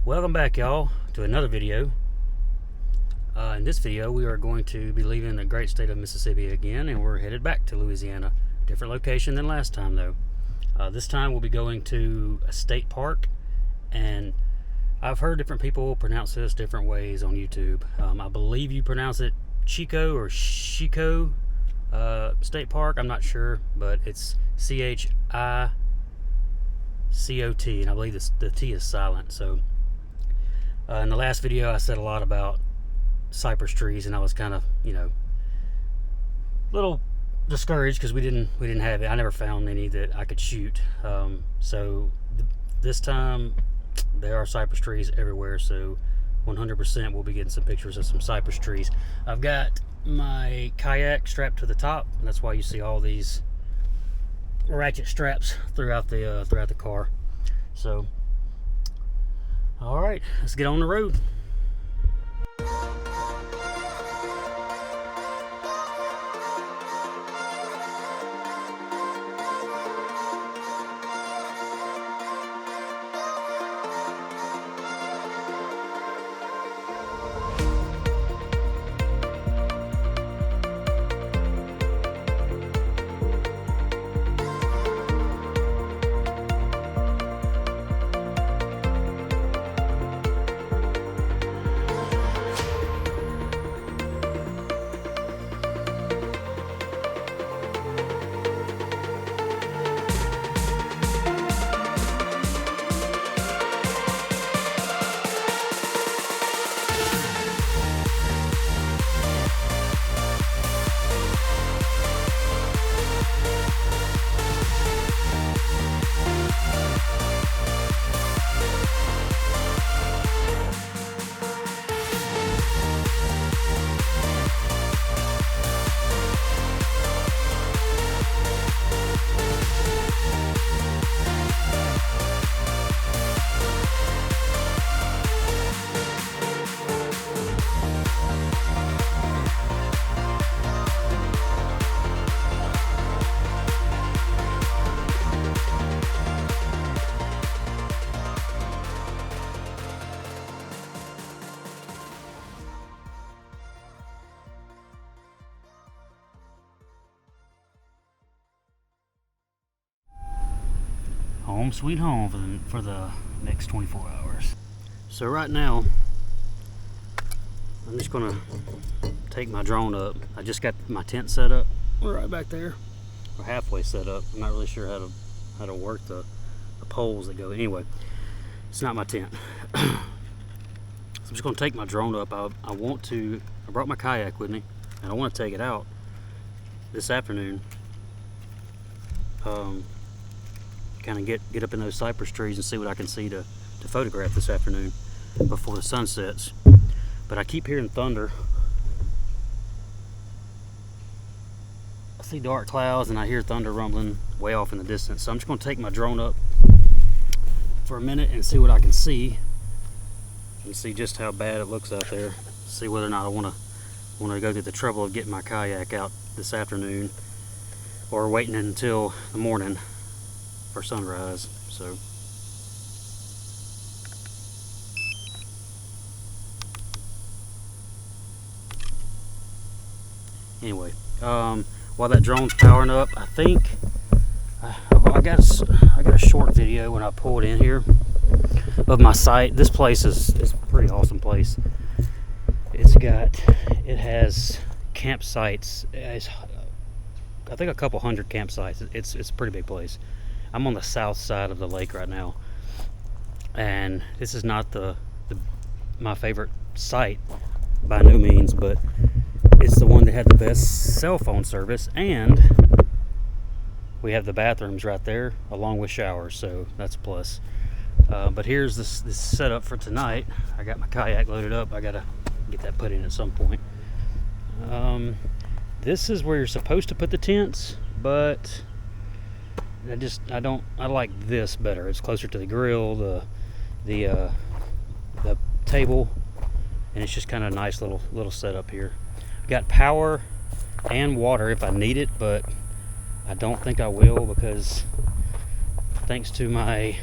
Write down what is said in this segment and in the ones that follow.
Welcome back, y'all, to another video. In this video we are going to be leaving the great state of Mississippi again, and we're headed back to Louisiana. Different location than last time though. This time we'll be going to a state park, and I've heard different people pronounce this different ways on YouTube. I believe you pronounce it Chico or Chico State Park. I'm not sure, but it's CHICOT, and I believe the T is silent. So in the last video I said a lot about cypress trees, and I was kind of, a little discouraged because we didn't have it. I never found any that I could shoot. So this time there are cypress trees everywhere, so 100% we'll be getting some pictures of some cypress trees. I've got my kayak strapped to the top. That's why you see all these ratchet straps throughout the car. So all right, let's get on the road. Home sweet home for the next 24 hours. So right now I'm just gonna take my drone up. I just got my tent set up. We're right back there. We're halfway set up. I'm not really sure how to work the poles that go. Anyway, it's not my tent. So I'm just gonna take my drone up. I brought my kayak with me, and I want to take it out this afternoon. Kind of get up in those cypress trees and see what I can see to photograph this afternoon before the sun sets. But I keep hearing thunder. I see dark clouds and I hear thunder rumbling way off in the distance. So I'm just going to take my drone up for a minute and see what I can see, and see just how bad it looks out there. See whether or not I want to go through the trouble of getting my kayak out this afternoon, or waiting until the morning for sunrise. So anyway, while that drone's powering up, I think I got a short video when I pulled in here of my site. This place is a pretty awesome place. It has campsites. I think a couple hundred campsites. It's a pretty big place. I'm on the south side of the lake right now, and this is not my favorite site by no means, but it's the one that had the best cell phone service, and we have the bathrooms right there along with showers, so that's a plus. But here's this setup for tonight. I got my kayak loaded up. I gotta get that put in at some point. This is where you're supposed to put the tents, but I like this better. It's closer to the grill, the table, and it's just kind of a nice little setup here. Got power and water if I need it, but I don't think I will, because thanks to my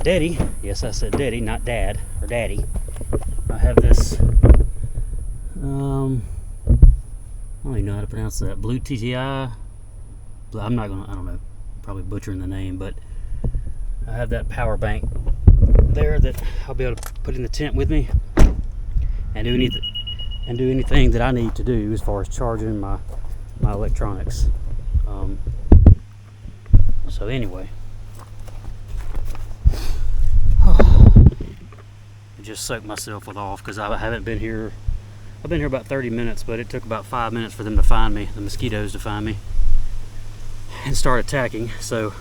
Daddy, yes I said Daddy, not Dad or Daddy. I have this, I don't even know how to pronounce that, Blue TTI. I don't know, probably butchering the name, but I have that power bank there that I'll be able to put in the tent with me and do anything that I need to do as far as charging my electronics. So anyway, I just soaked myself off because I haven't been here. I've been here about 30 minutes, but it took about 5 minutes for them to find me, the mosquitoes to find me and start attacking. So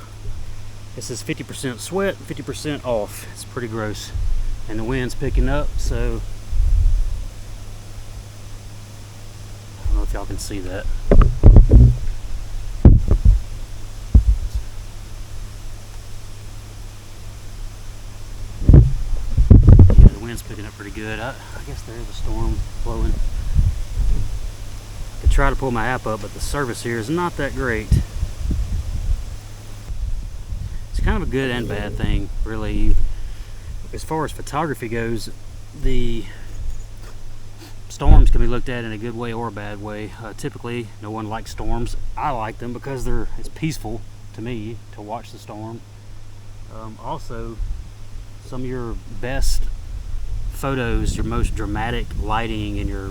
this is 50% sweat, 50% off. It's pretty gross, and the wind's picking up, so I don't know if y'all can see that. Yeah, the wind's picking up pretty good. I guess there is a storm blowing. I could try to pull my app up, but the service here is not that great. Kind of a good and bad thing, really. As far as photography goes, the storms can be looked at in a good way or a bad way. Typically, no one likes storms. I like them because it's peaceful to me to watch the storm. Also, some of your best photos, your most dramatic lighting, and your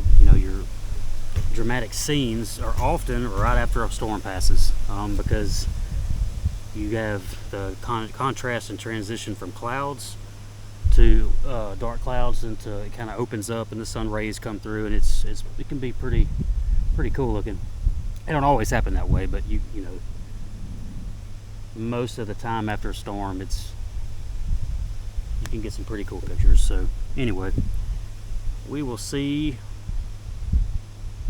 dramatic scenes are often right after a storm passes, because you have the contrast and transition from clouds to dark clouds, and it kind of opens up and the sun rays come through, and it can be pretty cool looking. It don't always happen that way, but you know, most of the time after a storm, you can get some pretty cool pictures. So anyway, we will see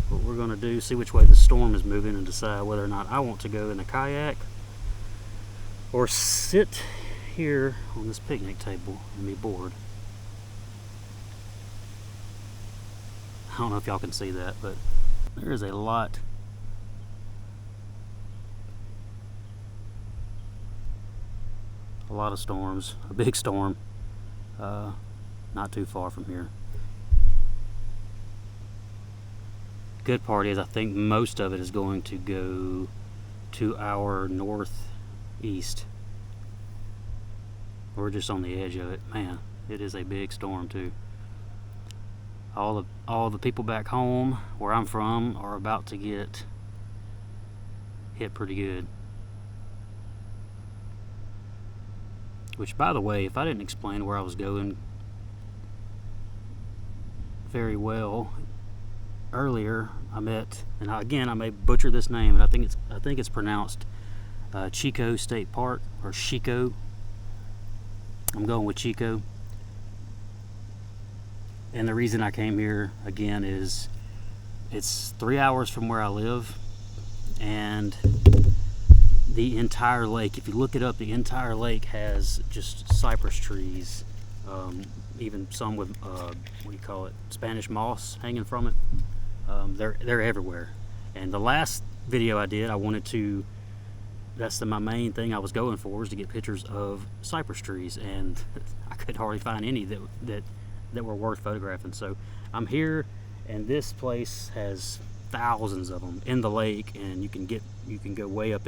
what we're going to do, see which way the storm is moving, and decide whether or not I want to go in a kayak or sit here on this picnic table and be bored. I don't know if y'all can see that, but there is a lot of storms. A big storm not too far from here. Good part is I think most of it is going to go to our northeast. We're just on the edge of it. Man, it is a big storm too. All the people back home where I'm from are about to get hit pretty good. Which, by the way, if I didn't explain where I was going very well earlier, I met, and again I may butcher this name, but I think it's pronounced Chico State Park, or Chico. I'm going with Chico. And the reason I came here again is it's 3 hours from where I live, and the entire lake, if you look it up, the entire lake has just cypress trees, even some with what do you call it, Spanish moss hanging from it. They're everywhere. And the last video I did, that's my main thing I was going for, was to get pictures of cypress trees, and I could hardly find any that were worth photographing. So I'm here, and this place has thousands of them in the lake, and you can go way up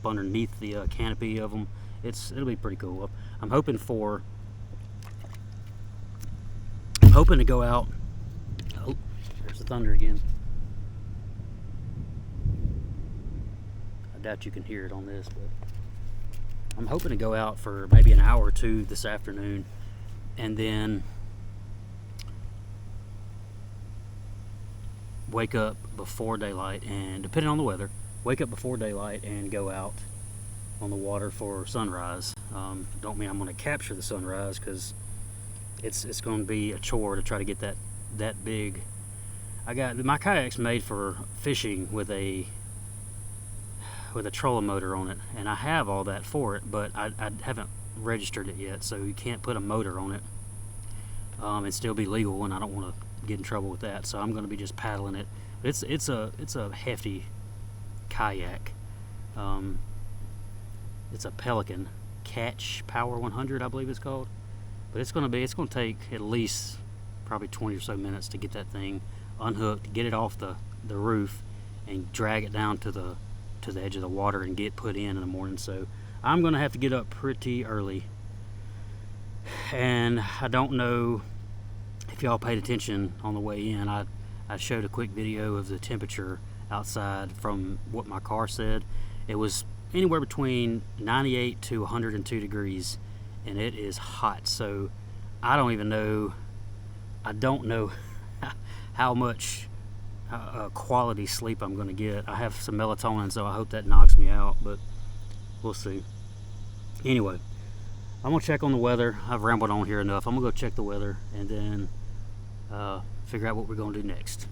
underneath the canopy of them. It'll be pretty cool. I'm hoping to go out. Oh, there's the thunder again. I doubt you can hear it on this, but I'm hoping to go out for maybe an hour or two this afternoon, and then wake up before daylight, and depending on the weather, wake up before daylight and go out on the water for sunrise. Don't mean I'm going to capture the sunrise, because it's going to be a chore to try to get that big. My kayak's made for fishing with a trolling motor on it, and I have all that for it, but I haven't registered it yet, so you can't put a motor on it and still be legal, and I don't want to get in trouble with that. So I'm going to be just paddling it. But it's a hefty kayak. It's a Pelican Catch Power 100, I believe it's called. But it's going to take at least probably 20 or so minutes to get that thing unhooked, get it off the roof, and drag it down to the edge of the water and get put in the morning. So I'm going to have to get up pretty early. And I don't know if y'all paid attention on the way in. I showed a quick video of the temperature outside from what my car said. It was anywhere between 98 to 102 degrees, and it is hot. So I don't know how much quality sleep I'm going to get. I have some melatonin, so I hope that knocks me out, but we'll see. Anyway, I'm going to check on the weather. I've rambled on here enough. I'm going to go check the weather and then figure out what we're going to do next.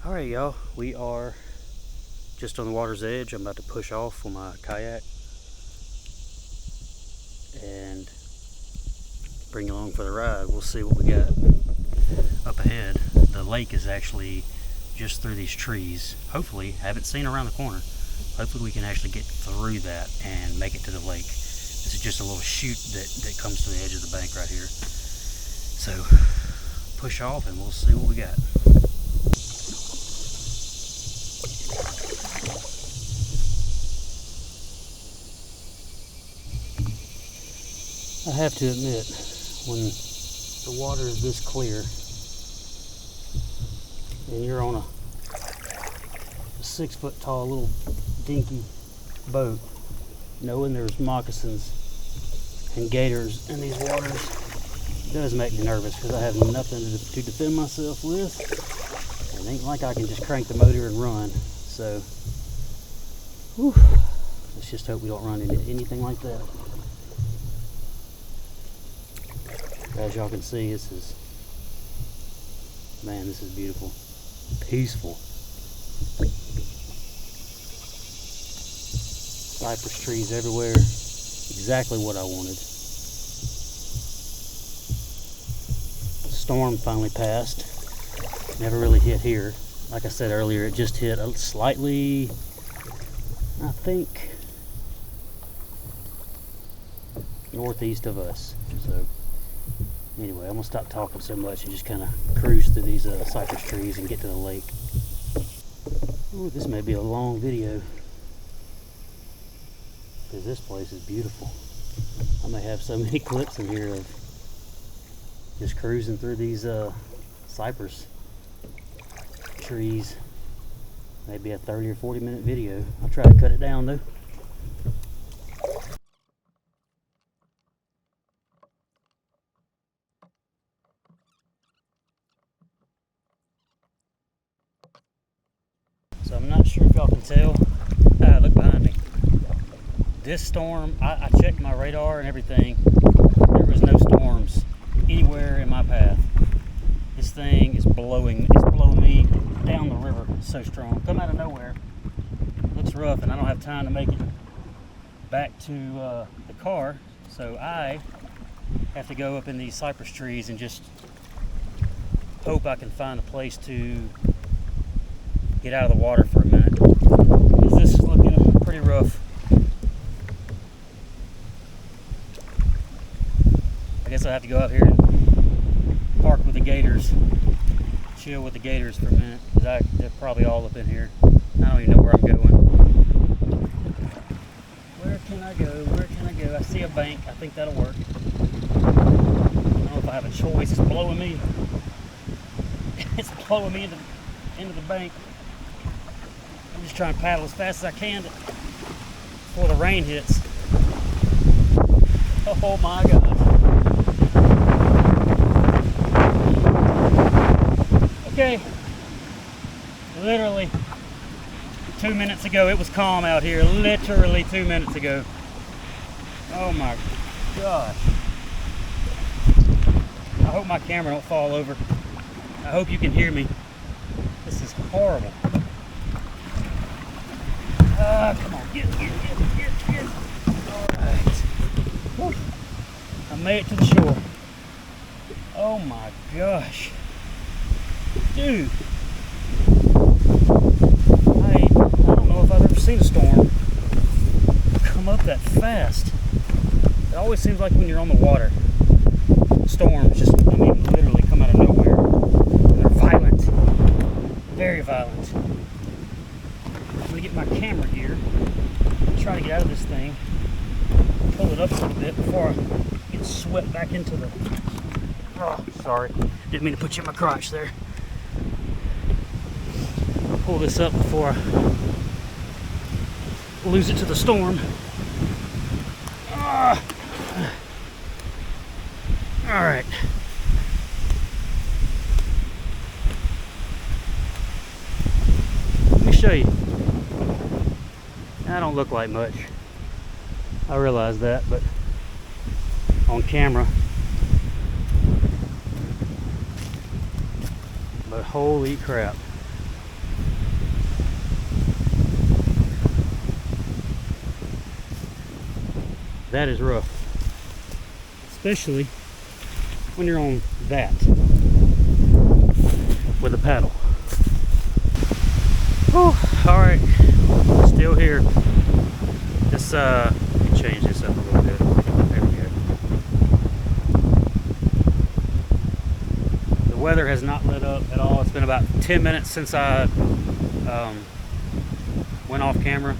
Alright, y'all, we are just on the water's edge. I'm about to push off with my kayak and bring you along for the ride. We'll see what we got up ahead. The lake is actually just through these trees. Hopefully, I haven't seen around the corner. Hopefully we can actually get through that and make it to the lake. This is just a little chute that comes to the edge of the bank right here. So push off and we'll see what we got. I have to admit, when the water is this clear and you're on a 6 foot tall little dinky boat, knowing there's moccasins and gators in these waters does make me nervous, because I have nothing to defend myself with. It ain't like I can just crank the motor and run. So whew, let's just hope we don't run into anything like that. As y'all can see, this is beautiful, peaceful. Cypress trees everywhere, exactly what I wanted. The storm finally passed, never really hit here. Like I said earlier, it just hit slightly, I think, northeast of us. So anyway, I'm gonna stop talking so much and just kind of cruise through these cypress trees and get to the lake. Ooh, this may be a long video, because this place is beautiful. I may have so many clips in here of just cruising through these cypress trees. Maybe a 30 or 40 minute video. I'll try to cut it down though. So I'm not sure if y'all can tell. Look behind me. This storm, I checked my radar and everything. There was no storms anywhere in my path. This thing is blowing me down the river so strong. Come out of nowhere. Looks rough, and I don't have time to make it back to the car. So I have to go up in these cypress trees and just hope I can find a place to get out of the water for a minute, because this is looking pretty rough. I guess I'll have to go out here and park with the gators, chill with the gators for a minute, because they're probably all up in here. I don't even know where I'm going. Where can I go? Where can I go? I see a bank. I think that'll work. I don't know if I have a choice. It's blowing me. It's blowing me into the bank. I'm just trying to paddle as fast as I can before the rain hits. Oh my God. Okay. Literally 2 minutes ago it was calm out here. Literally 2 minutes ago. Oh my gosh. I hope my camera don't fall over. I hope you can hear me. This is horrible. Come on, get. All right. Whew. I made it to the shore. Oh my gosh. Dude. fast. It always seems like when you're on the water, storms just, I mean, literally come out of nowhere. They're violent, very violent. I'm gonna get my camera gear, try to get out of this thing, pull it up a little bit before I get swept back into the, oh, sorry, didn't mean to put you in my crotch there. I'll pull this up before I lose it to the storm. All right. Let me show you. I don't look like much. I realize that, but on camera. But holy crap. That is rough. Especially when you're on that with a paddle. Whew, all right, still here. This let me change this up a little bit. There we go. The weather has not let up at all. It's been about 10 minutes since I went off camera.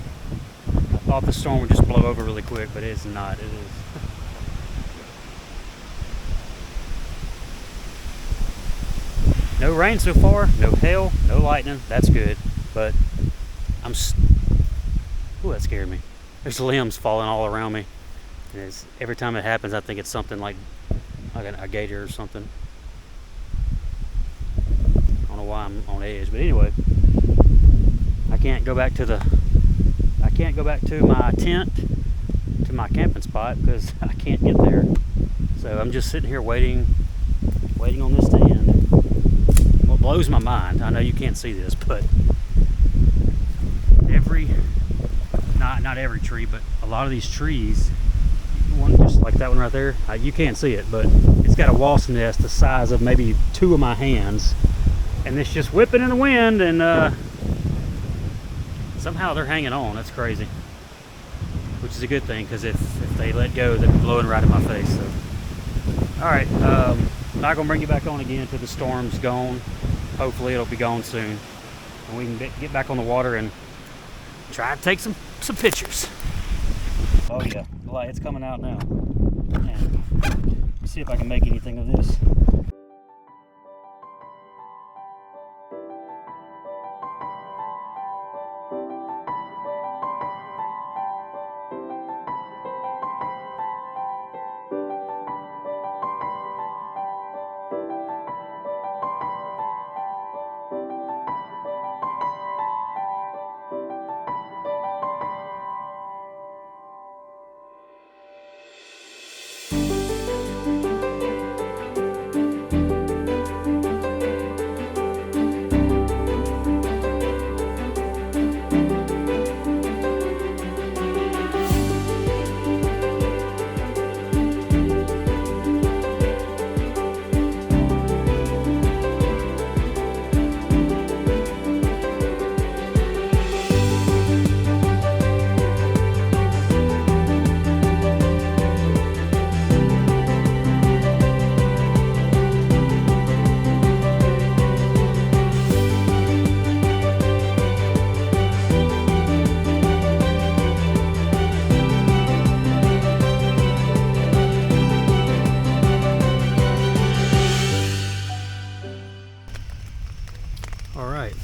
I thought the storm would just blow over really quick, but it's not. It is. No rain so far, no hail, no lightning. That's good, but ooh, that scared me. There's limbs falling all around me, and every time it happens, I think it's something like a gator or something. I don't know why I'm on edge, but anyway, I can't go back to my tent, to my camping spot, because I can't get there. So I'm just sitting here waiting on this to end. What blows my mind, I know you can't see this, but not every tree, but a lot of these trees, one just like that one right there, you can't see it, but it's got a wasp nest the size of maybe 2 of my hands, and it's just whipping in the wind, and somehow they're hanging on. That's crazy, which is a good thing, because if they let go, they'd be blowing right in my face. So all right, not gonna bring you back on again until the storm's gone. Hopefully it'll be gone soon, and we can get back on the water and try to take some pictures. Oh yeah, the light, it's coming out now. And let's see if I can make anything of this.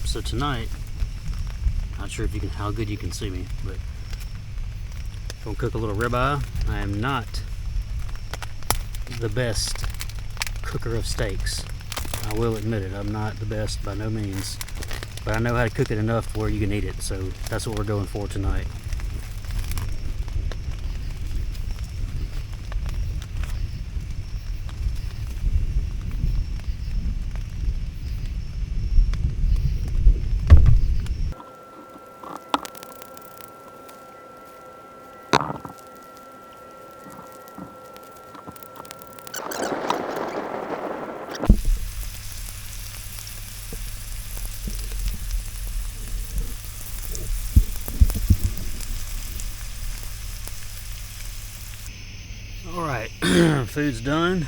So tonight, not sure if how good you can see me, but gonna cook a little ribeye. I am not the best cooker of steaks. I will admit it. I'm not the best by no means, but I know how to cook it enough where you can eat it. So that's what we're going for tonight. Alright, food's done.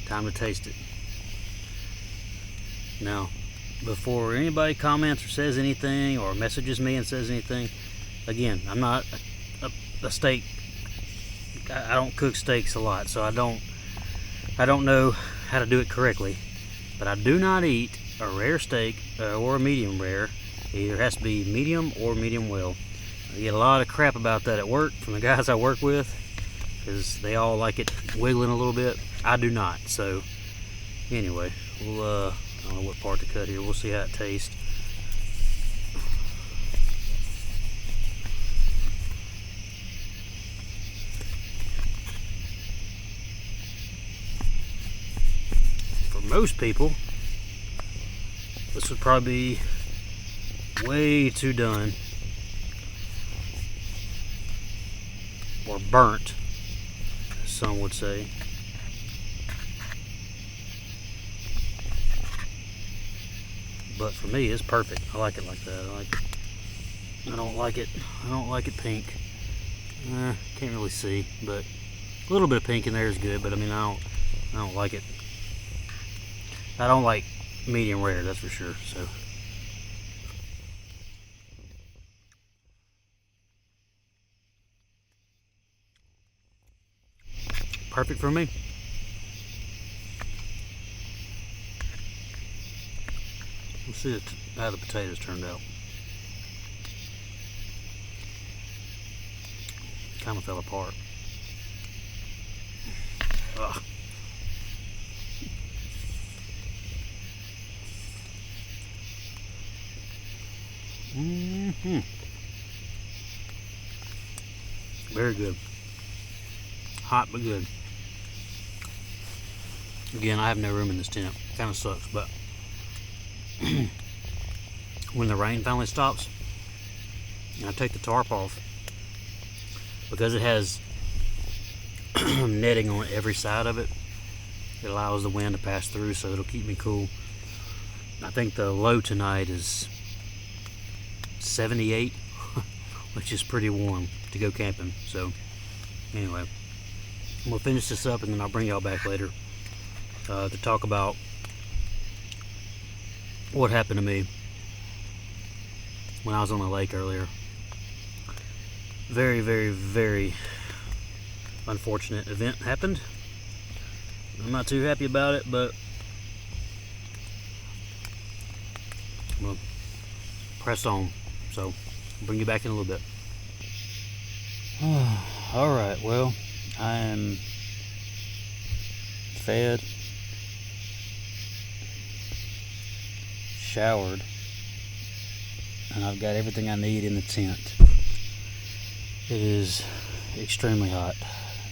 Time to taste it. Now, before anybody comments or says anything or messages me and says anything, again, I'm not a steak. I don't cook steaks a lot, so I don't know how to do it correctly. But I do not eat a rare steak or a medium rare. It either has to be medium or medium well. I get a lot of crap about that at work from the guys I work with, because they all like it wiggling a little bit. I do not. So anyway, we'll I don't know what part to cut here. We'll see how it tastes. For most people, this would probably be way too done or burnt, as some would say. But for me, it's perfect. I like it like that. I don't like it pink. Can't really see, but a little bit of pink in there is good. But I mean, I don't like it. I don't like medium rare, that's for sure. So perfect for me. Let's see how the potatoes turned out. Kind of fell apart. Ugh. Very good. Hot but good. Again, I have no room in this tent. Kind of sucks, but when the rain finally stops and I take the tarp off, because it has netting on every side of it, it allows the wind to pass through, so it'll keep me cool. I think the low tonight is 78, which is pretty warm to go camping. So anyway, we'll finish this up and then I'll bring y'all back later to talk about what happened to me when I was on the lake earlier. Very, very, very unfortunate event happened. I'm not too happy about it, but we'll press on. So I'll bring you back in a little bit. Alright, well, I am fed, showered, and I've got everything I need in the tent. It is extremely hot.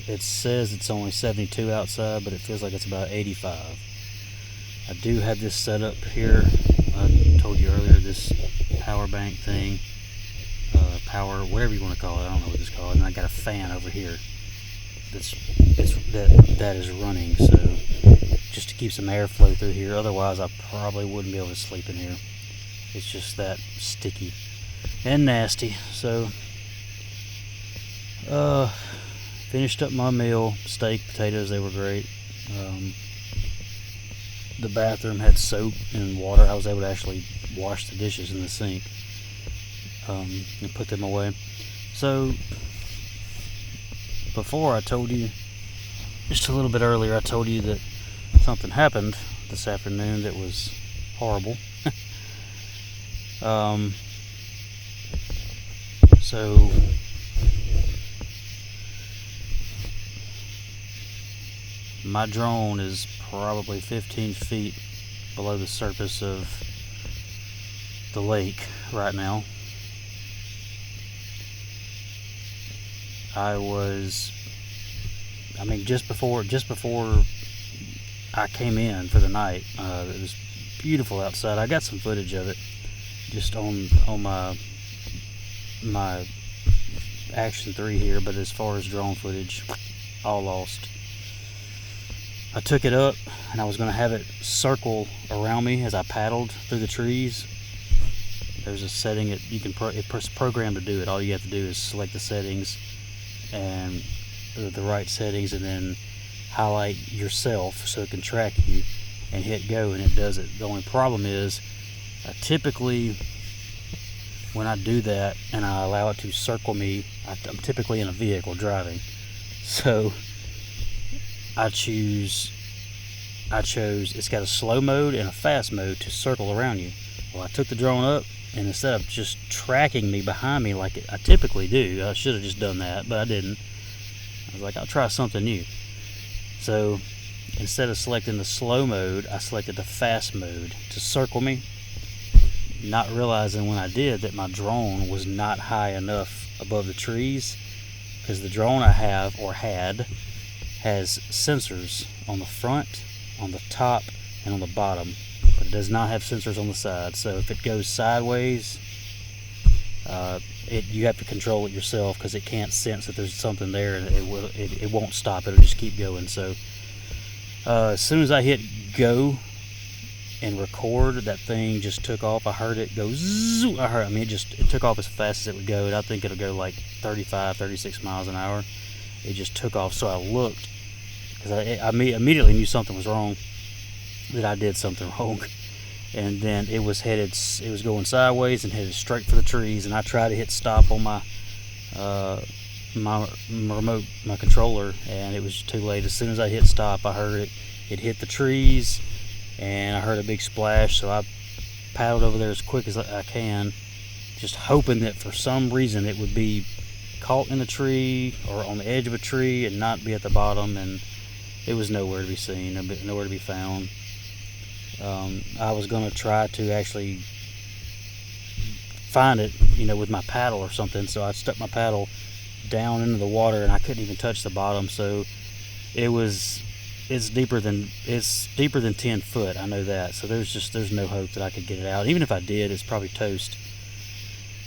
It says it's only 72 outside, but it feels like it's about 85. I do have this set up here. I told you earlier, this power bank thing, power, whatever you want to call it. I don't know what it's called. And I got a fan over here that is running, so just to keep some airflow through here. Otherwise, I probably wouldn't be able to sleep in here. It's just that sticky and nasty. So finished up my meal. Steak, potatoes, they were great. The bathroom had soap and water. I was able to actually wash the dishes in the sink and put them away. So before, I told you just a little bit earlier, I told you that something happened this afternoon that was horrible. So my drone is probably 15 feet below the surface of the lake right now. Just before I came in for the night, it was beautiful outside. I got some footage of it just on my Action 3 here, but as far as drone footage, all lost. I took it up and I was going to have it circle around me as I paddled through the trees. There's a setting it's programmed to do it. All you have to do is select the settings and the right settings, and then highlight yourself so it can track you, and hit go, and it does it. The only problem is, typically when I do that and I allow it to circle me, I'm typically in a vehicle driving, so I chose it's got a slow mode and a fast mode to circle around you. Well, I took the drone up, and instead of just tracking me behind me like I typically do, I should have just done that, but I didn't. I was like, I'll try something new. So instead of selecting the slow mode, I selected the fast mode to circle me, not realizing when I did that my drone was not high enough above the trees, because the drone I have, or had, has sensors on the front, on the top, and on the bottom, but it does not have sensors on the side. So if it goes sideways, you have to control it yourself, because it can't sense that there's something there, and it won't stop. It'll just keep going. So as soon as I hit go and record, that thing just took off. I heard it go zzz. It took off as fast as it would go, and I think it'll go like 35, 36 miles an hour. It just took off. So I looked, because I immediately knew something was wrong, that I did something wrong. And then it was going sideways and headed straight for the trees, and I tried to hit stop on my remote, my controller, and it was too late. As soon as I hit stop, I heard it hit the trees, and I heard a big splash. So I paddled over there as quick as I can, just hoping that for some reason it would be caught in a tree or on the edge of a tree and not be at the bottom, and it was nowhere to be seen, nowhere to be found. I was going to try to actually find it, with my paddle or something. So I stuck my paddle down into the water, and I couldn't even touch the bottom. So it's deeper than 10 foot. I know that. So there's no hope that I could get it out. Even if I did, it's probably toast.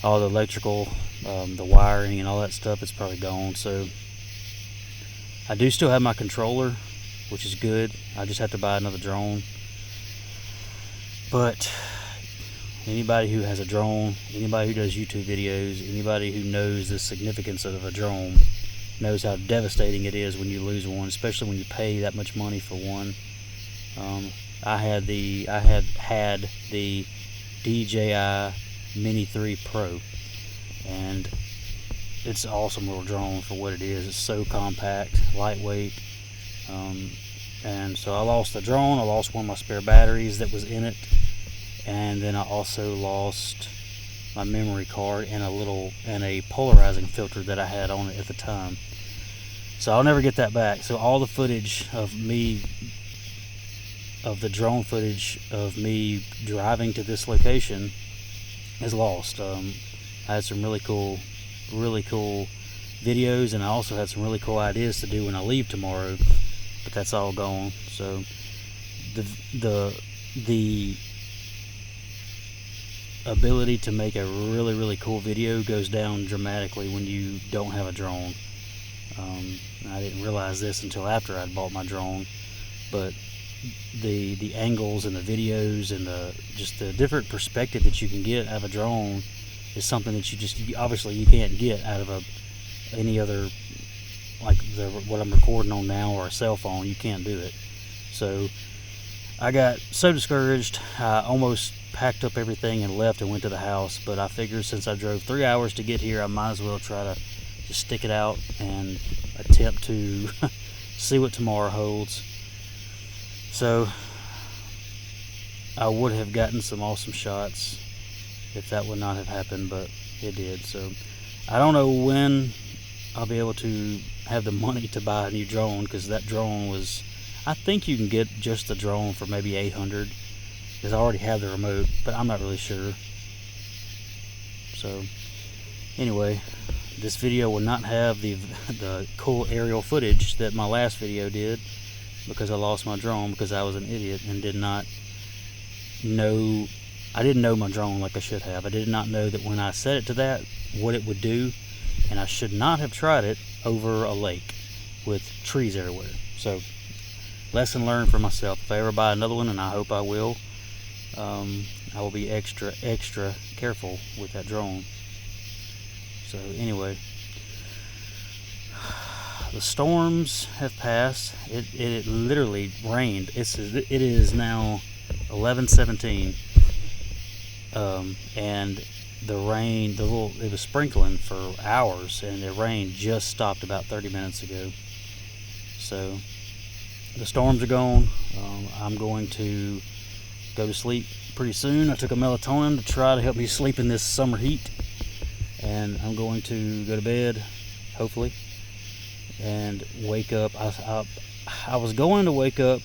All the electrical, the wiring, and all that stuff, it's probably gone. So I do still have my controller, which is good. I just have to buy another drone. But anybody who has a drone, anybody who does YouTube videos, anybody who knows the significance of a drone knows how devastating it is when you lose one, especially when you pay that much money for one. I had the DJI Mini 3 Pro, and it's an awesome little drone for what it is. It's so compact, lightweight, and so I lost the drone. I lost one of my spare batteries that was in it, and then I also lost my memory card and a polarizing filter that I had on it at the time. So I'll never get that back. So all the footage of the drone footage of me driving to this location is lost. I had some really cool videos, and I also had some really cool ideas to do when I leave tomorrow, but that's all gone. So the ability to make a really cool video goes down dramatically when you don't have a drone. I didn't realize this until after I'd bought my drone, but the angles and the videos and just the different perspective that you can get out of a drone is something that obviously you can't get out of any other, like what I'm recording on now, or a cell phone. You can't do it. So I got so discouraged, I almost packed up everything and left and went to the house. But I figured since I drove 3 hours to get here, I might as well try to just stick it out and attempt to see what tomorrow holds. So I would have gotten some awesome shots if that would not have happened, but it did. So I don't know when I'll be able to have the money to buy a new drone, because that drone was, I think you can get just the drone for maybe $800, because I already have the remote, but I'm not really sure. So anyway, this video will not have the cool aerial footage that my last video did, because I lost my drone because I was an idiot and didn't know my drone like I should have. I did not know that when I set it to that, what it would do, and I should not have tried it over a lake with trees everywhere. So lesson learned for myself. If I ever buy another one, and I hope I will, I will be extra careful with that drone. So anyway, the storms have passed. It literally rained. It is now 11:17, and the rain, it was sprinkling for hours, and the rain just stopped about 30 minutes ago. So the storms are gone. I'm going to go to sleep pretty soon. I took a melatonin to try to help me sleep in this summer heat, and I'm going to go to bed, hopefully, and wake up. I was going to wake up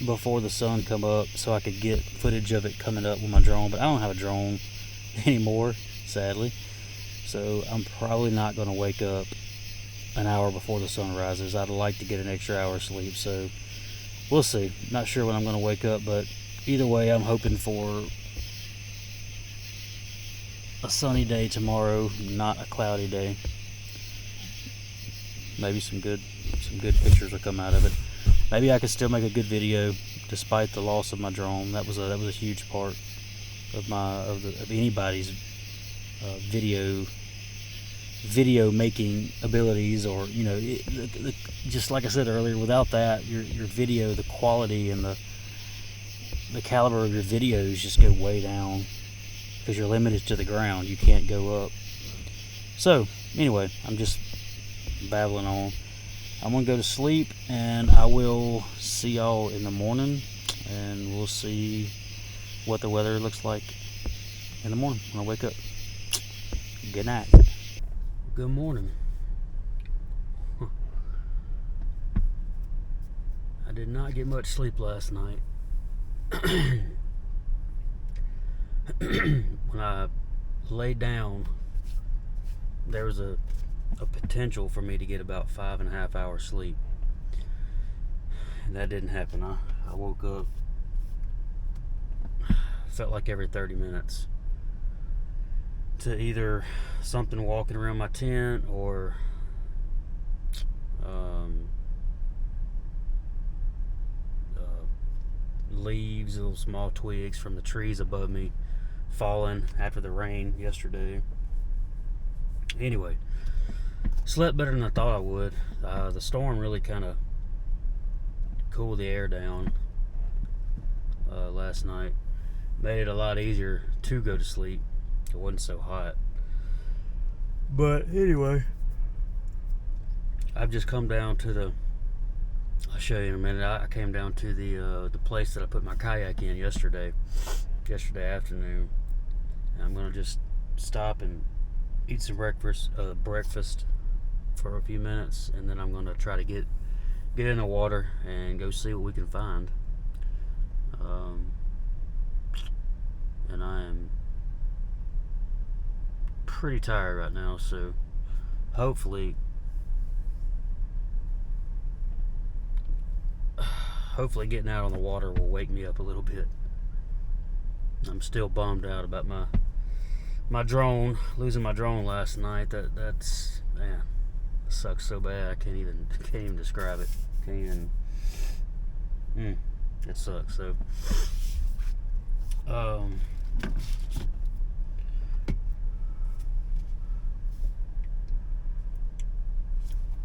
before the sun come up so I could get footage of it coming up with my drone, but I don't have a drone anymore, sadly, so I'm probably not going to wake up an hour before the sun rises. I'd like to get an extra hour of sleep, so we'll see. Not sure when I'm going to wake up, but either way, I'm hoping for a sunny day tomorrow, not a cloudy day. Maybe some good pictures will come out of it. Maybe I could still make a good video despite the loss of my drone. That was a huge part of anybody's video making abilities, or just like I said earlier, without that, your video, the quality and the caliber of your videos just go way down because you're limited to the ground. You can't go up. So anyway, I'm just babbling on. I'm gonna go to sleep, and I will see y'all in the morning, and we'll see what the weather looks like in the morning when I wake up. Good night. Good morning. I did not get much sleep last night. When I laid down, there was a potential for me to get about 5.5 hours sleep, and that didn't happen. I woke up, felt like every 30 minutes to either something walking around my tent or leaves, little small twigs from the trees above me falling after the rain yesterday. Anyway, slept better than I thought I would. The storm really kind of cooled the air down last night. Made it a lot easier to go to sleep. It wasn't so hot. But anyway, I've just come down to I'll show you in a minute. I came down to the place that I put my kayak in yesterday afternoon. And I'm gonna just stop and eat some breakfast for a few minutes, and then I'm gonna try to get in the water and go see what we can find. And I am pretty tired right now, so hopefully getting out on the water will wake me up a little bit. I'm still bummed out about my drone, losing my drone last night. That's man, it sucks so bad. I can't even describe it. It sucks. So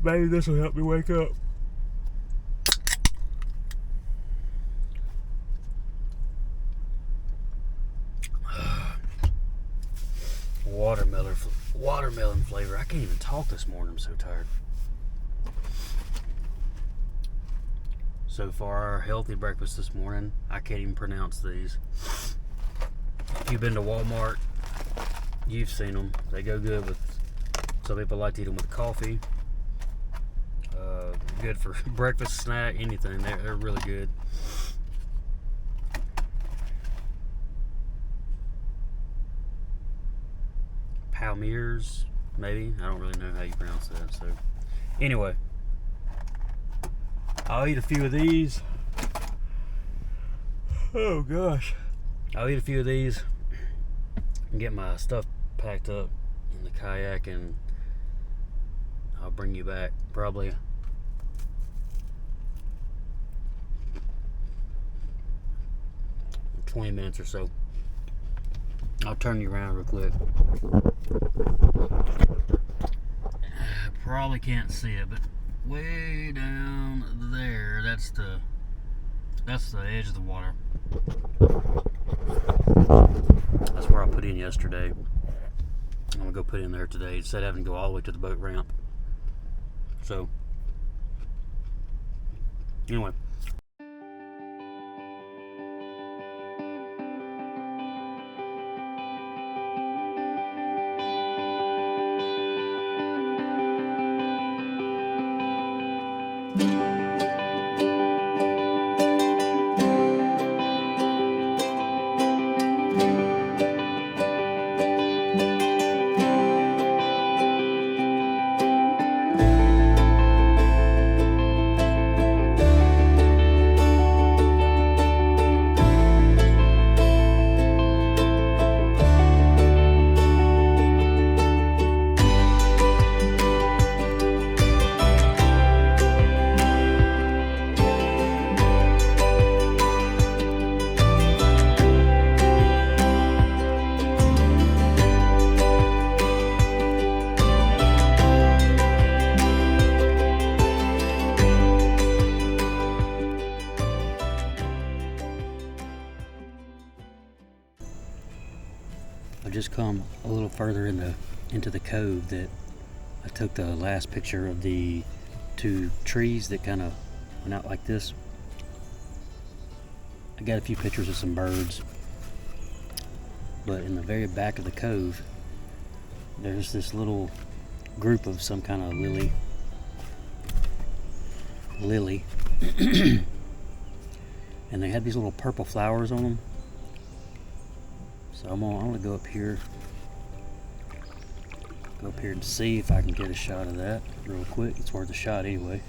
maybe this will help me wake up. Watermelon flavor. I can't even talk this morning. I'm so tired. So far, our healthy breakfast this morning, I can't even pronounce these. If you've been to Walmart, you've seen them. They go good with, some people like to eat them with coffee. Good for breakfast, snack, anything. They're really good. Palmiers, maybe. I don't really know how you pronounce that. So anyway, I'll eat a few of these. Oh gosh. I'll eat a few of these and get my stuff packed up in the kayak, and I'll bring you back probably 20 minutes or so. I'll turn you around real quick. Probably can't see it, but way down there, that's the edge of the water. That's where I put in yesterday. I'm gonna go put in there today instead of having to go all the way to the boat ramp. So anyway. I've just come a little further into the cove that I took the last picture of the two trees that kind of went out like this. I got a few pictures of some birds, but in the very back of the cove there's this little group of some kind of lily and they had these little purple flowers on them. So I'm gonna go up here and see if I can get a shot of that real quick. It's worth a shot anyway.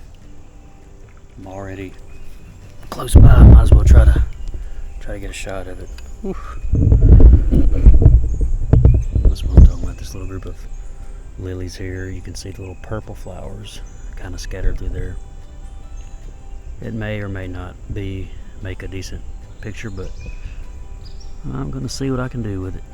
I'm already close by. Might as well try to get a shot of it. Whew. That's what I'm talking about. This little group of lilies here. You can see the little purple flowers kind of scattered through there. It may or may not make a decent picture, but I'm gonna see what I can do with it.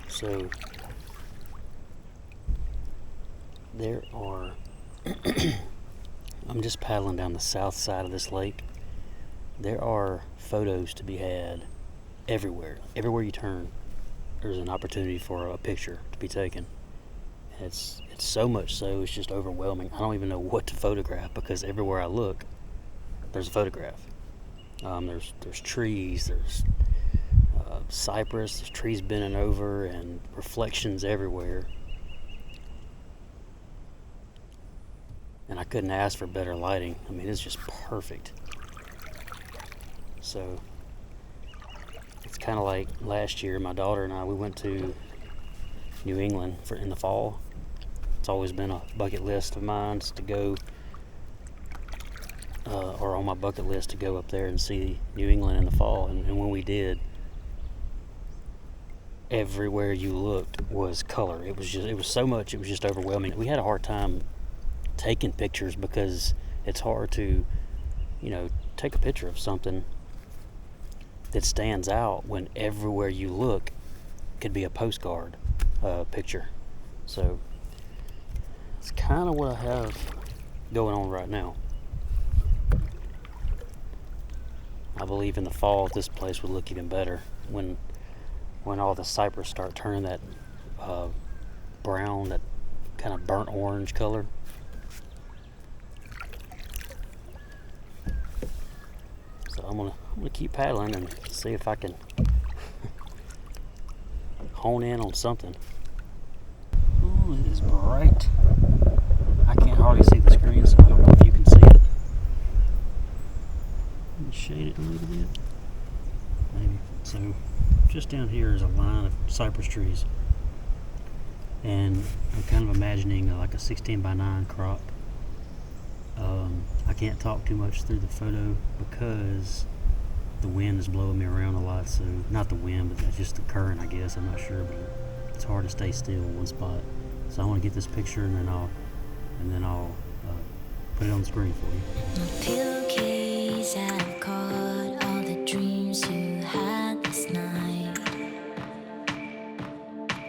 So there are I'm just paddling down the south side of this lake. There are photos to be had everywhere. Everywhere you turn, there's an opportunity for a picture to be taken. It's so much so it's just overwhelming. I don't even know what to photograph because everywhere I look, there's a photograph. There's trees, there's cypress, there's trees bending over, and reflections everywhere. And I couldn't ask for better lighting. I mean, it's just perfect. So it's kind of like last year, my daughter and I, we went to New England in the fall. It's always been a bucket list of mine to go, or on my bucket list to go up there and see New England in the fall. And when we did, everywhere you looked was color. It was so much, it was just overwhelming. We had a hard time taking pictures because it's hard to, take a picture of something that stands out when everywhere you look could be a postcard picture. So it's kind of what I have going on right now. I believe in the fall this place would look even better when all the cypress start turning that brown, that kind of burnt orange color. So I'm gonna keep paddling and see if I can hone in on something. Ooh, it is bright. I can't hardly see the screen, so I don't know if you can see it. Let me shade it a little bit. Maybe. So just down here is a line of cypress trees, and I'm kind of imagining like a 16:9 crop. I can't talk too much through the photo because the wind is blowing me around a lot, so not the wind, but that's just the current, I guess. I'm not sure, but it's hard to stay still in one spot. So I want to get this picture, and then I'll put it on the screen for you. My pillowcase have caught all the dreams you had this night.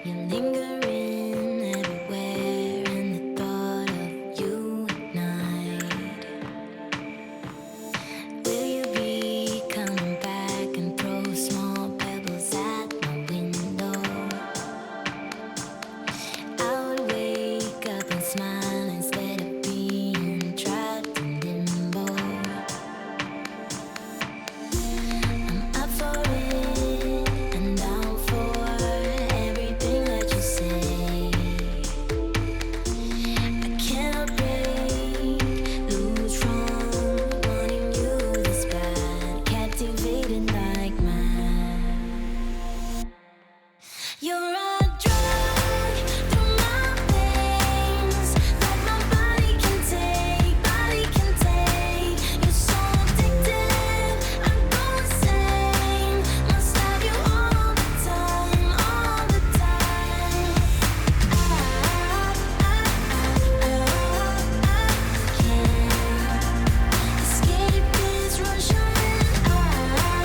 You lingering everywhere, and the thought of you at night. Will you be coming back and throw small pebbles at my window? I would wake up and smile instead of being trapped in limbo. I'm up for it and down for everything that you say. I cannot break loose from wanting you this bad, captivated like mad. You're a drug through my veins that my body can take, You're so addictive, I'm going insane. Must have you all the time, can't escape this rush I'm in.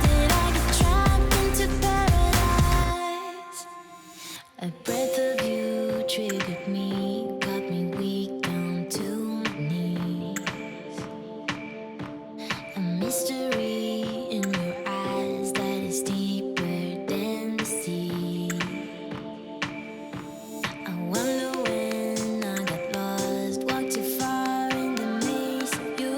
Did I get trapped into paradise? A breath of you triggered me, got me weak down to my knees. A mystery in your eyes that is deeper than the sea. I wonder when I got lost, walked too far in the maze of you.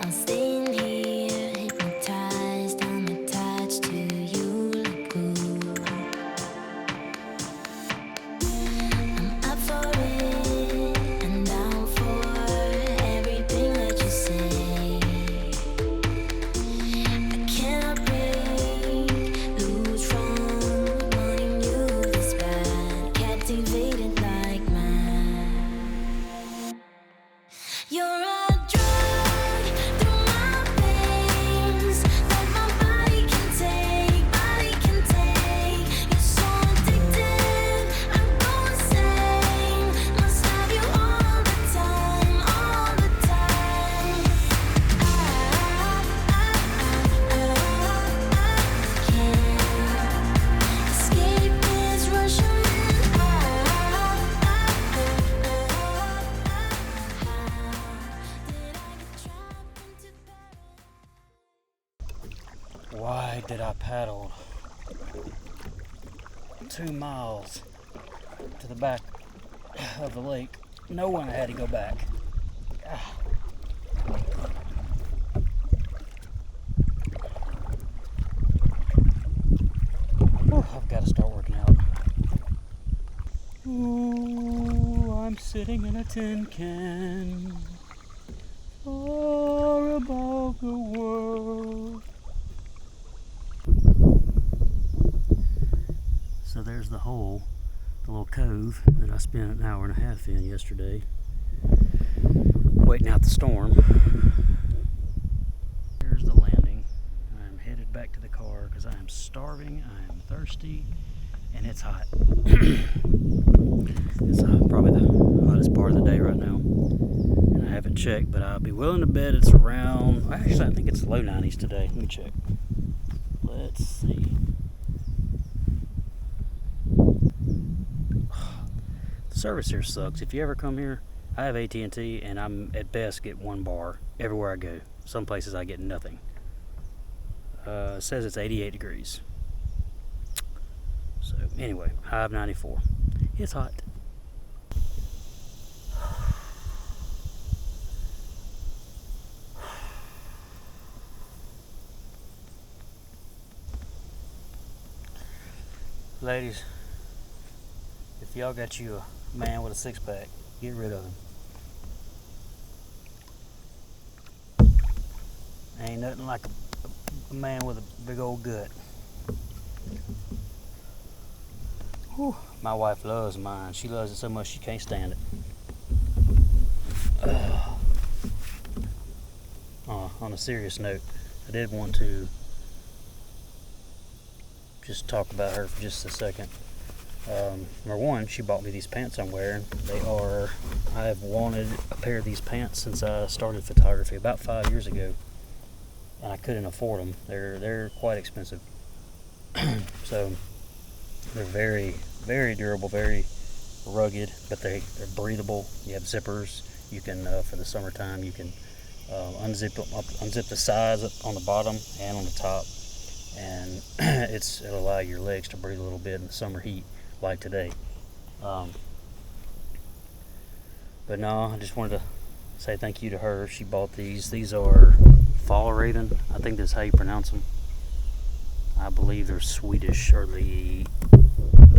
I'm staying here, hypnotized, I'm attached to you like glue. I'm up for it and down for everything that you say. I cannot break loose from wanting you this bad, captivated like mad. You're a drug through my veins that my body can take, You're so addictive, I'm going insane. Must have you all the time, can't escape this rush I'm in. Why did I paddle 2 miles to the back of the lake knowing I had to go back? Ah. Whew, I've got to start working out. Ooh, I'm sitting in a tin can far above the world. So there's the hole, the little cove that I spent an hour and a half in yesterday, waiting out the storm. Here's the landing. I'm headed back to the car because I am starving, I am thirsty, and it's hot. It's probably the hottest part of the day right now. And I haven't checked, but I'll be willing to bet it's around, actually I think it's low 90s today. Let me check. Let's see. The service here sucks. If you ever come here, I have AT&T, and I'm at best get 1 bar everywhere I go. Some places I get nothing. It says it's 88 degrees. So anyway, high of 94. It's hot. Ladies, if y'all got you a man with a 6-pack, get rid of him. Ain't nothing like a man with a big old gut. Whew. My wife loves mine. She loves it so much she can't stand it. On a serious note, I did want to just talk about her for just a second. Number one, she bought me these pants I'm wearing. I have wanted a pair of these pants since I started photography about 5 years ago, and I couldn't afford them. They're quite expensive. So they're very, very durable, very rugged, but they're breathable. You have zippers. You can, for the summertime, you can unzip the sides on the bottom and on the top, and it'll allow your legs to breathe a little bit in the summer heat like today. But no, I just wanted to say thank you to her. She bought these. These are Fall Raven. I think that's how you pronounce them. I believe they're Swedish, or the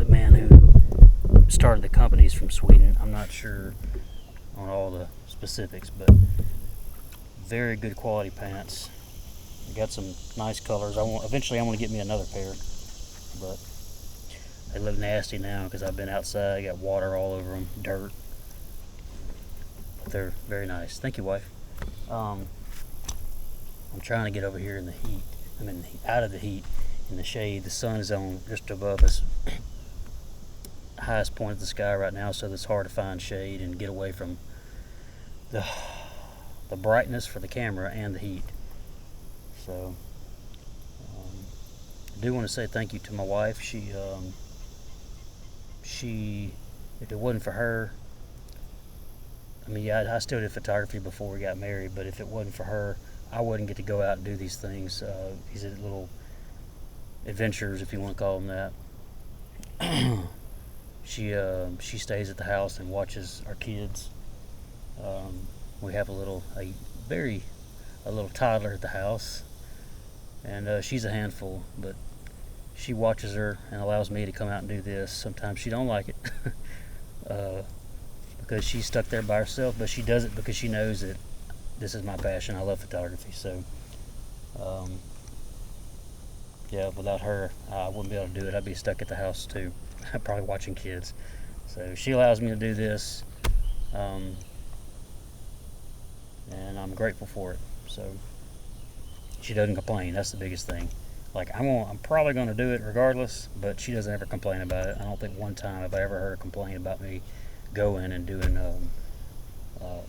man who started the company is from Sweden. I'm not sure on all the specifics, but very good quality pants. I got some nice colors. Eventually I want to get me another pair, but they look nasty now because I've been outside. I got water all over them, dirt. But they're very nice. Thank you, wife. I'm trying to get over here in the heat. I mean, out of the heat, in the shade. The sun is on just above us, highest point of the sky right now, so it's hard to find shade and get away from the brightness for the camera and the heat. So I do want to say thank you to my wife. She if it wasn't for her, I mean, yeah, I still did photography before we got married, but if it wasn't for her, I wouldn't get to go out and do these things, these little adventures, if you want to call them that. She stays at the house and watches our kids. We have a little toddler at the house, and she's a handful, but she watches her and allows me to come out and do this. Sometimes she don't like it because she's stuck there by herself, but she does it because she knows that this is my passion. I love photography, so yeah, without her I wouldn't be able to do it. I'd be stuck at the house too, probably watching kids. So she allows me to do this, and I'm grateful for it. So she doesn't complain. That's the biggest thing. Like, I'm probably going to do it regardless, but she doesn't ever complain about it. I don't think one time have I ever heard her complain about me going and doing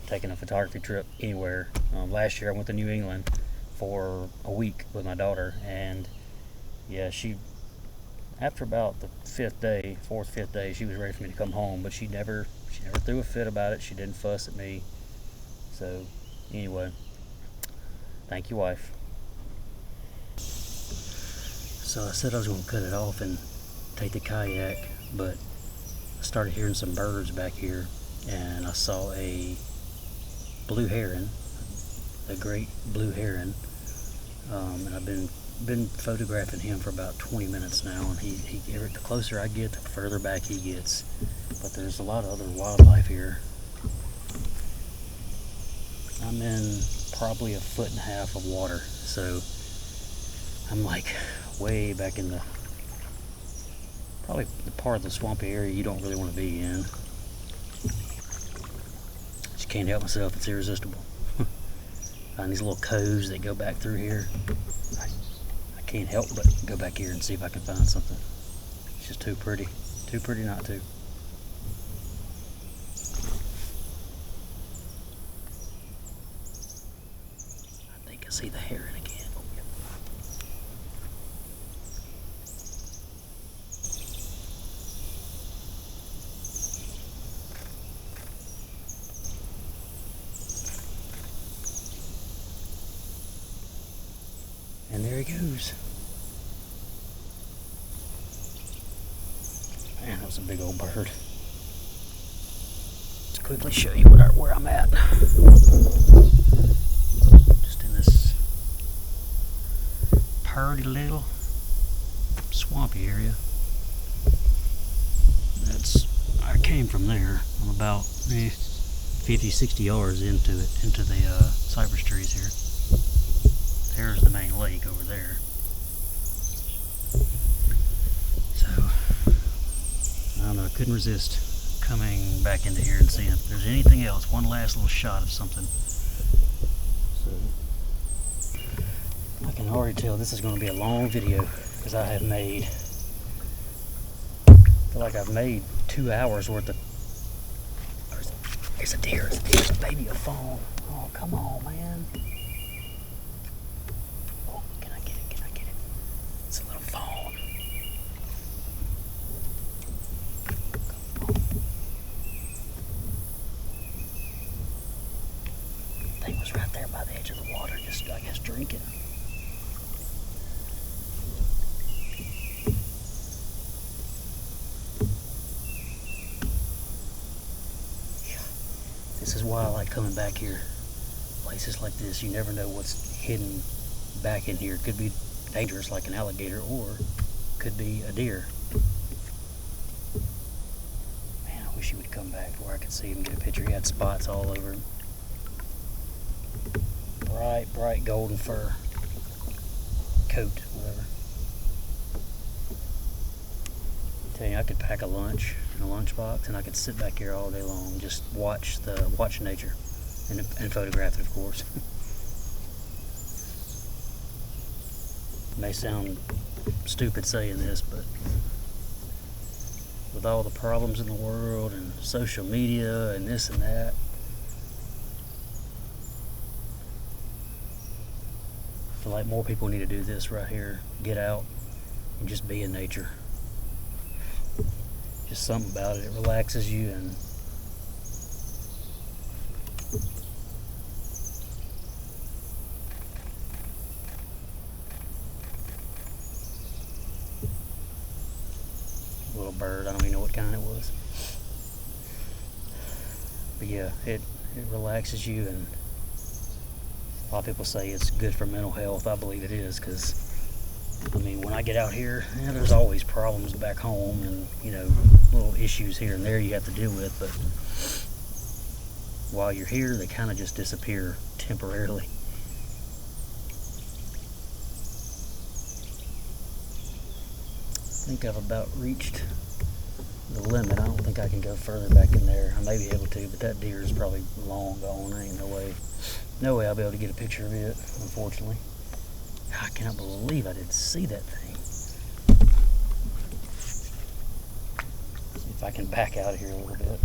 taking a photography trip anywhere. Last year I went to New England for a week with my daughter, and yeah, after about the fifth, fifth day, she was ready for me to come home, but she never threw a fit about it. She didn't fuss at me. So anyway, thank you, wife. So I said I was going to cut it off and take the kayak, but I started hearing some birds back here, and I saw a blue heron, a great blue heron, and I've been photographing him for about 20 minutes now, and the closer I get, the further back he gets. But there's a lot of other wildlife here. I'm in probably 1.5 feet of water, so I'm like way back in probably the part of the swampy area you don't really want to be in. Just can't help myself, it's irresistible. Find these little coves that go back through here. I can't help but go back here and see if I can find something. It's just too pretty not to. I think I see the heron again. And there he goes. Man, that was a big old bird. Let's quickly show you where I'm at. Just in this pretty little swampy area. I came from there. I'm about 50, 60 yards into the cypress trees here. There's the main lake over there. So, I don't know, I couldn't resist coming back into here and seeing if there's anything else. One last little shot of something. So I can already tell this is going to be a long video because I have made, I feel like I've made 2 hours worth of. There's a deer. There's a baby, a fawn. Oh, come on, man. Oh, can I get it? Can I get it? It's a little fawn. Thing was right there by the edge of the water, just, I guess, drinking. This is why I like coming back here. Places like this, you never know what's hidden back in here. Could be dangerous like an alligator, or could be a deer. Man, I wish he would come back where I could see him, get a picture. He had spots all over him. Bright golden fur coat, whatever. I tell you, I could pack a lunch in a lunchbox and I could sit back here all day long, just watch nature and photograph it, of course. It may sound stupid saying this, but with all the problems in the world and social media and this and that, I feel like more people need to do this right here. Get out and just be in nature. Just something about it. It relaxes you, and a little bird. I don't even know what kind it was. But yeah, it relaxes you, and a lot of people say it's good for mental health. I believe it is, because I mean, when I get out here, there's always problems back home, and little issues here and there you have to deal with, but while you're here, they kind of just disappear temporarily. I think I've about reached the limit. I don't think I can go further back in there. I may be able to, but that deer is probably long gone. There ain't no way I'll be able to get a picture of it, unfortunately. I cannot believe I didn't see that thing. See if I can back out of here a little bit.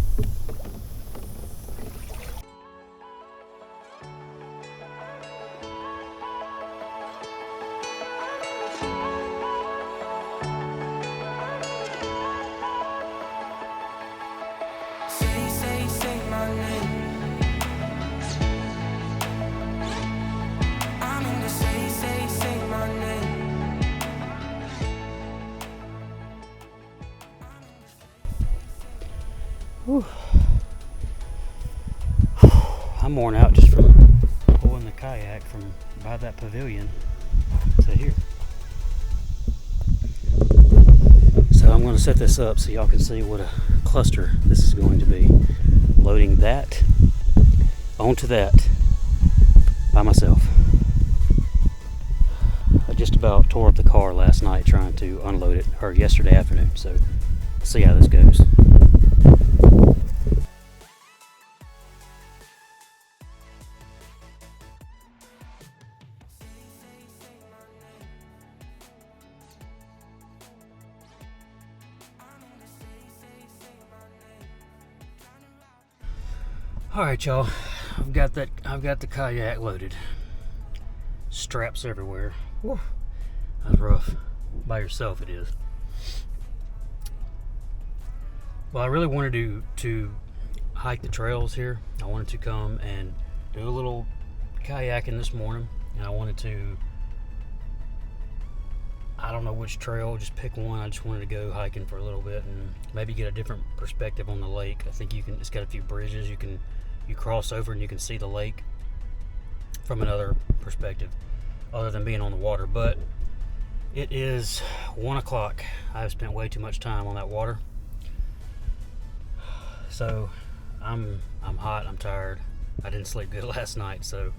Say my name. I'm in the say my name. Whew. I'm worn out just from pulling the kayak from by that pavilion to here. So I'm going to set this up so y'all can see what a cluster this is going to be. Loading that onto that by myself. I just about tore up the car last night trying to unload it, or yesterday afternoon, so we'll see how this goes. Alright, y'all, I've got the kayak loaded. Straps everywhere. Whew. That's rough. By yourself it is. Well, I really wanted to hike the trails here. I wanted to come and do a little kayaking this morning, and I wanted to, I don't know which trail, just pick one. I just wanted to go hiking for a little bit and maybe get a different perspective on the lake. I think it's got a few bridges you cross over and you can see the lake from another perspective other than being on the water. But it is 1 o'clock. I've spent way too much time on that water, so I'm hot, I'm tired. I didn't sleep good last night, so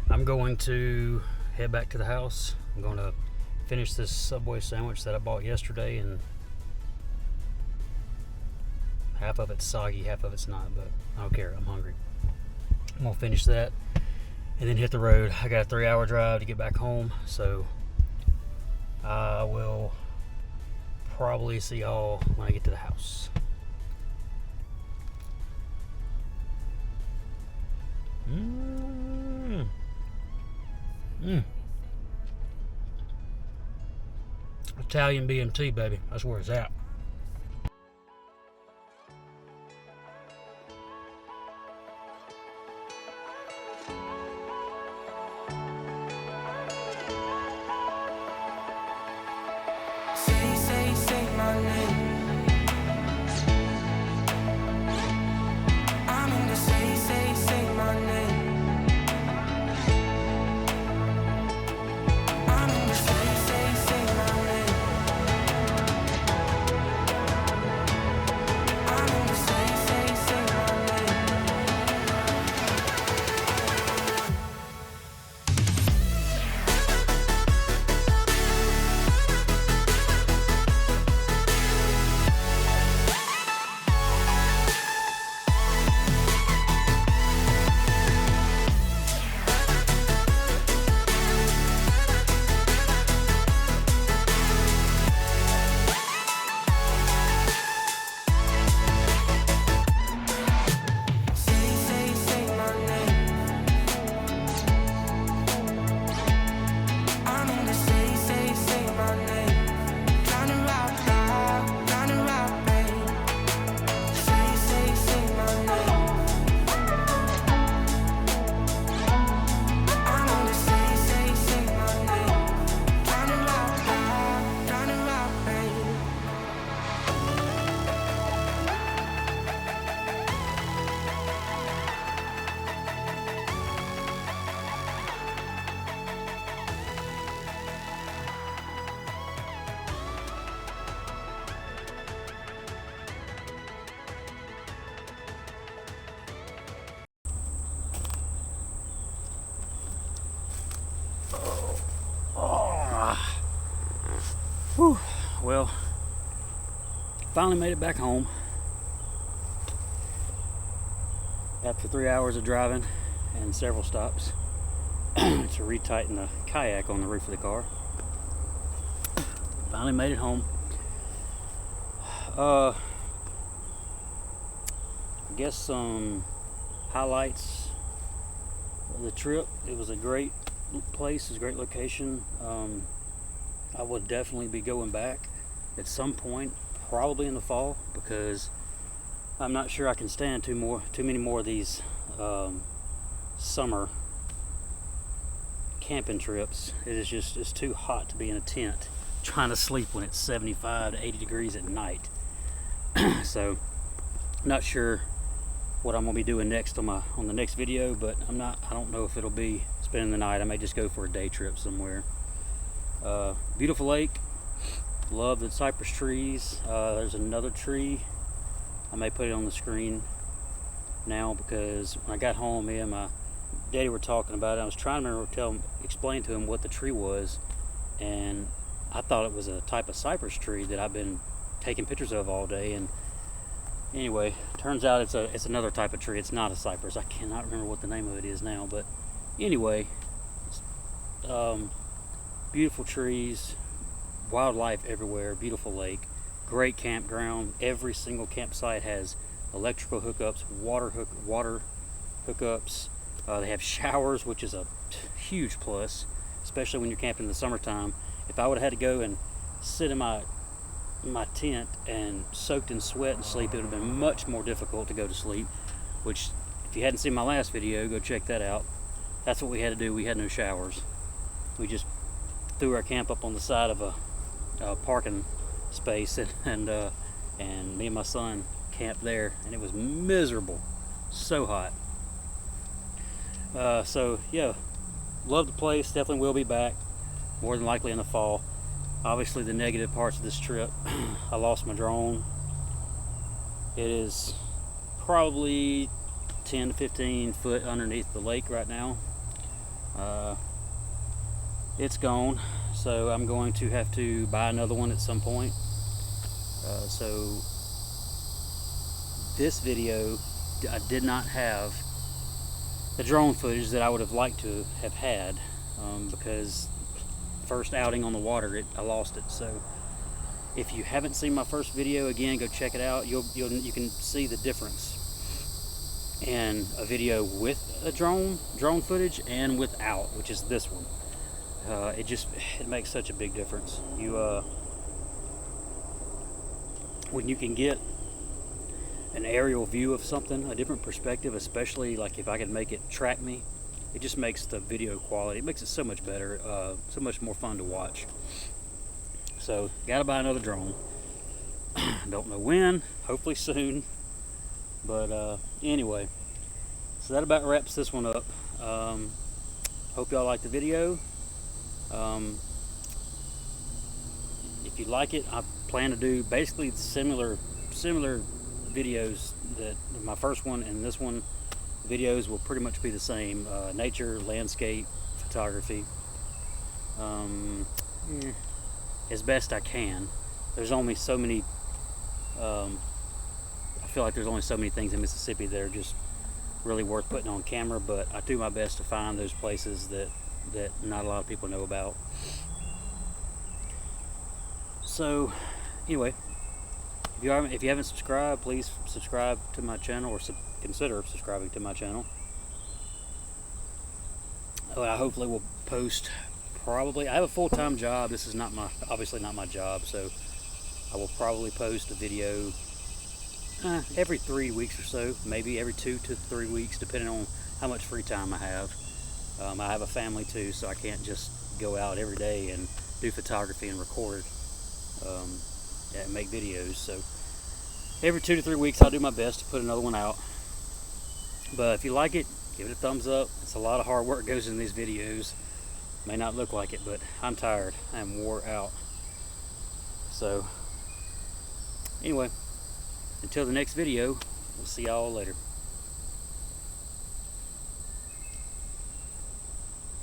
I'm going to head back to the house. I'm going to finish this Subway sandwich that I bought yesterday and Half of it's soggy, half of it's not, but I don't care. I'm hungry. I'm gonna finish that and then hit the road. I got a 3-hour drive to get back home, so I will probably see y'all when I get to the house. Italian BMT, baby. That's where it's at. Say my name. I'm in the say my name. I'm in the say my name. I'm in the say my name. Say my name. I'm in the say my name. Trying to rock, babe. Say my name. I'm in the say my name. Trying to rock, babe. Whew. Well, finally made it back home after 3 hours of driving and several stops to retighten the kayak on the roof of the car. Finally made it home. I guess some highlights of the trip. It was a great place, it was a great location. I would definitely be going back at some point, probably in the fall, because I'm not sure I can stand too many more of these summer camping trips. It's too hot to be in a tent trying to sleep when it's 75 to 80 degrees at night. So not sure what I'm gonna be doing next on the next video, but I don't know if it'll be spending the night. I may just go for a day trip somewhere. Beautiful lake. Love the cypress trees. There's another tree. I may put it on the screen now, because when I got home, me and my daddy were talking about it. I was trying to remember explain to him what the tree was, and I thought it was a type of cypress tree that I've been taking pictures of all day. And anyway, turns out it's another type of tree. It's not a cypress. I cannot remember what the name of it is now, but anyway, beautiful trees, wildlife everywhere, beautiful lake, great campground. Every single campsite has electrical hookups, water hookups. They have showers, which is a huge plus, especially when you're camping in the summertime. If I would have had to go and sit in my tent and soaked in sweat and sleep, it would have been much more difficult to go to sleep, which, if you hadn't seen my last video, go check that out. That's what we had to do. We had no showers. We just threw our camp up on the side of a parking space, and me and my son camped there, and it was miserable, so hot. So yeah, love the place. Definitely will be back, more than likely in the fall. Obviously, the negative parts of this trip, I lost my drone. It is probably 10 to 15 foot underneath the lake right now. It's gone, so I'm going to have to buy another one at some point. So this video, I did not have the drone footage that I would have liked to have had, because first outing on the water, I lost it. So if you haven't seen my first video, again, go check it out. You can see the difference in a video with a drone footage and without, which is this one. It makes such a big difference. When you can get an aerial view of something, a different perspective, especially like if I can make it track me, it just makes the video quality, it makes it so much better, so much more fun to watch. So gotta buy another drone. Don't know when, hopefully soon, but anyway, so that about wraps this one up. Hope y'all like the video. If you like it, I plan to do basically similar videos. That my first one and this one videos will pretty much be the same. Nature, landscape, photography, as best I can. There's only so many, I feel like there's only so many things in Mississippi that are just really worth putting on camera, but I do my best to find those places that not a lot of people know about. So anyway, if you haven't subscribed, please subscribe to my channel, or consider subscribing to my channel. I hopefully will post, probably, I have a full-time job. This is obviously not my job, so I will probably post a video every 3 weeks or so, maybe every 2 to 3 weeks, depending on how much free time I have. I have a family too, so I can't just go out every day and do photography and record and make videos. So every 2 to 3 weeks I'll do my best to put another one out. But if you like it, give it a thumbs up. It's a lot of hard work goes in these videos. May not look like it, but I'm tired. I am wore out. So anyway, until the next video, we'll see y'all later.